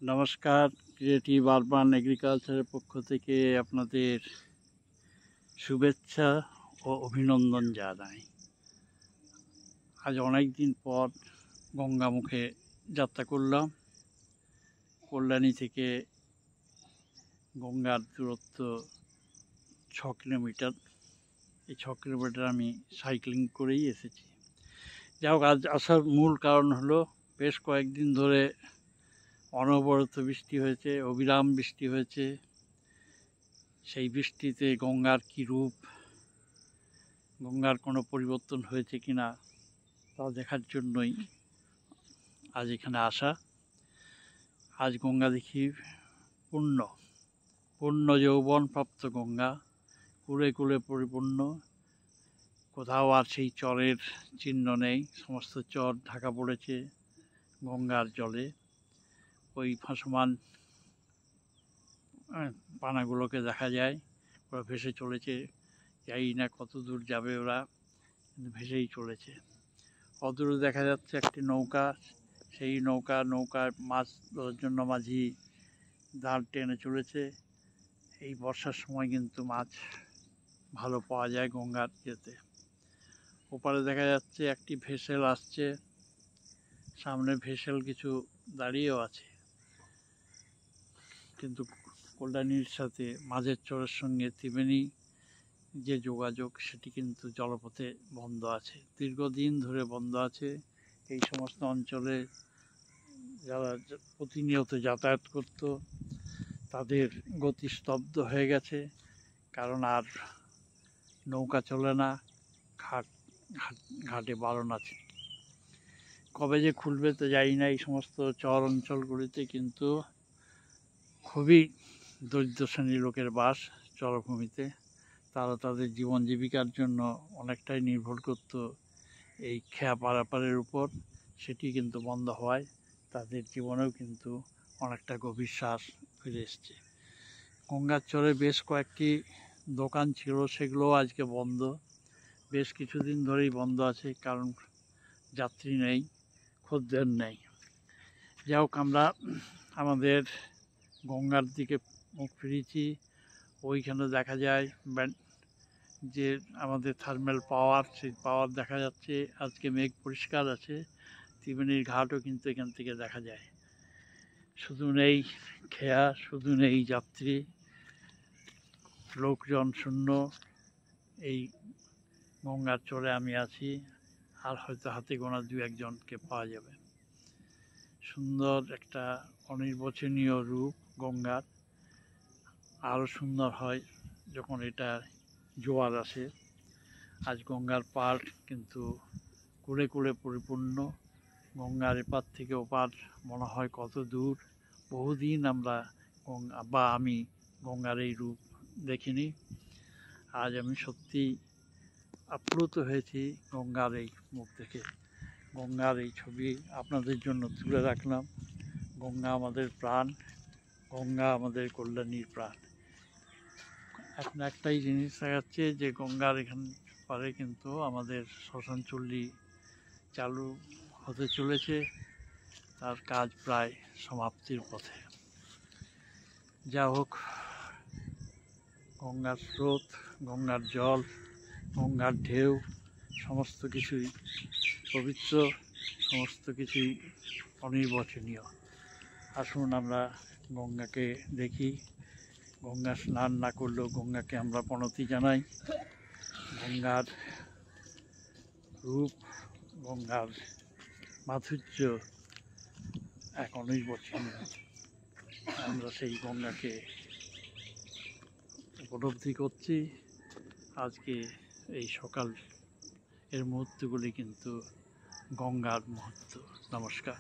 নমস্কার, creative urban এগ্রিকালচারের পক্ষ থেকে আপনাদের শুভেচ্ছা ও অভিনন্দন জানাই। আজ অনেক দিন পর গঙ্গামুখে যাত্রা করলাম। কল্যাণী থেকে গঙ্গার দূরত্ব 6 কিলোমিটার। এই 6 কিলোমিটার আমি সাইক্লিং করেই এসেছি। যাই হোক, আজ আসার মূল কারণ হলো বেশ কয়েকদিন ধরে অনবরত বৃষ্টি হয়েছে, অবিরাম বৃষ্টি হয়েছে। সেই বৃষ্টিতে গঙ্গার কী রূপ, গঙ্গার কোনো পরিবর্তন হয়েছে কি না তা দেখার জন্যই আজ এখানে আসা। আজ গঙ্গা দেখি পূর্ণ যৌবনপ্রাপ্ত গঙ্গা, কূলে কূলে পরিপূর্ণ। কোথাও আর সেই চরের চিহ্ন নেই, সমস্ত চর ঢাকা পড়েছে গঙ্গার জলে। ওই ভাসমান পানাগুলোকে দেখা যায়, ওরা ভেসে চলেছে। জানি না কত দূর যাবে ওরা, কিন্তু ভেসেই চলেছে। অদূরে দেখা যাচ্ছে একটি নৌকা, সেই নৌকার মাছ ধরার জন্য মাঝি দাঁড় টেনে চলেছে। এই বর্ষার সময় কিন্তু মাছ ভালো পাওয়া যায় গঙ্গার ইয়েতে। ওপারে দেখা যাচ্ছে একটি ভেসেল আসছে, সামনে ভেসেল কিছু দাঁড়িয়েও আছে। কিন্তু কল্যাণীর সাথে মাঝের চরের সঙ্গে ত্রিবেণী যে যোগাযোগ, সেটি কিন্তু জলপথে বন্ধ আছে, দীর্ঘদিন ধরে বন্ধ আছে। এই সমস্ত অঞ্চলে যারা প্রতিনিয়ত যাতায়াত করত তাদের গতি স্তব্ধ হয়ে গেছে, কারণ আর নৌকা চলে না, ঘাটে বারণ আছে। কবে যে খুলবে তো জানি না। এই সমস্ত চর অঞ্চলগুলিতে কিন্তু খুবই দরিদ্র শ্রেণীর লোকের বাস চরভূমিতে। তারা তাদের জীবন জীবিকার জন্য অনেকটাই নির্ভর করত এই খেয়া পারাপারের উপর। সেটি কিন্তু বন্ধ হওয়ায় তাদের জীবনেও কিন্তু অনেকটা গভীর শ্বাস ফিরে এসছে। গঙ্গার চরে বেশ কয়েকটি দোকান ছিল, সেগুলোও আজকে বন্ধ, বেশ কিছুদিন ধরেই বন্ধ আছে, কারণ যাত্রী নেই, খদ্দের নেই। যাই হোক, আমরা আমাদের গঙ্গার দিকে মুখ ফিরেছি। ওইখানে দেখা যায় যে আমাদের থার্মাল পাওয়ার, সেই পাওয়ার দেখা যাচ্ছে। আজকে মেঘ পরিষ্কার আছে, ত্রিবেণীর ঘাটও কিন্তু এখান থেকে দেখা যায়। শুধু নেই খেয়া, শুধু নেই যাত্রী, লোকজন শূন্য। এই গঙ্গার চরে আমি আছি, আর হয়তো হাতে গোনা 2-1জনকে পাওয়া যাবে। সুন্দর একটা অনির্বচনীয় রূপ গঙ্গার। আরও সুন্দর হয় যখন এটা জোয়ার আসে। আজ গঙ্গার পাড় কিন্তু কূলে কূলে পরিপূর্ণ। গঙ্গার এপার থেকে ওপার মনে হয় কত দূর। বহুদিন আমি গঙ্গার এই রূপ দেখিনি। আজ আমি সত্যি আপ্লুত হয়েছি গঙ্গার এই মুখ দেখে। গঙ্গার এই ছবি আপনাদের জন্য তুলে রাখলাম। গঙ্গা আমাদের প্রাণ, গঙ্গা আমাদের কল্যাণীর প্রাণ। এখন একটাই জিনিস দেখাচ্ছে যে গঙ্গার এখান পারে কিন্তু আমাদের শ্মশান চুল্লি চালু হতে চলেছে, তার কাজ প্রায় সমাপ্তির পথে। যা হোক, গঙ্গার স্রোত, গঙ্গার জল, গঙ্গার ঢেউ সমস্ত কিছুই পবিত্র, সমস্ত কিছুই অনির্বচনীয়। আসুন আমরা গঙ্গাকে দেখি। গঙ্গা স্নান না করলেও গঙ্গাকে আমরা প্রণতি জানাই। গঙ্গার রূপ, গঙ্গার মাধুর্য এক অনির্বচনীয়। আমরা সেই গঙ্গাকে উপলব্ধি করছি। আজকে এই সকাল এর মুহূর্তগুলি কিন্তু গঙ্গার মুহূর্ত। নমস্কার।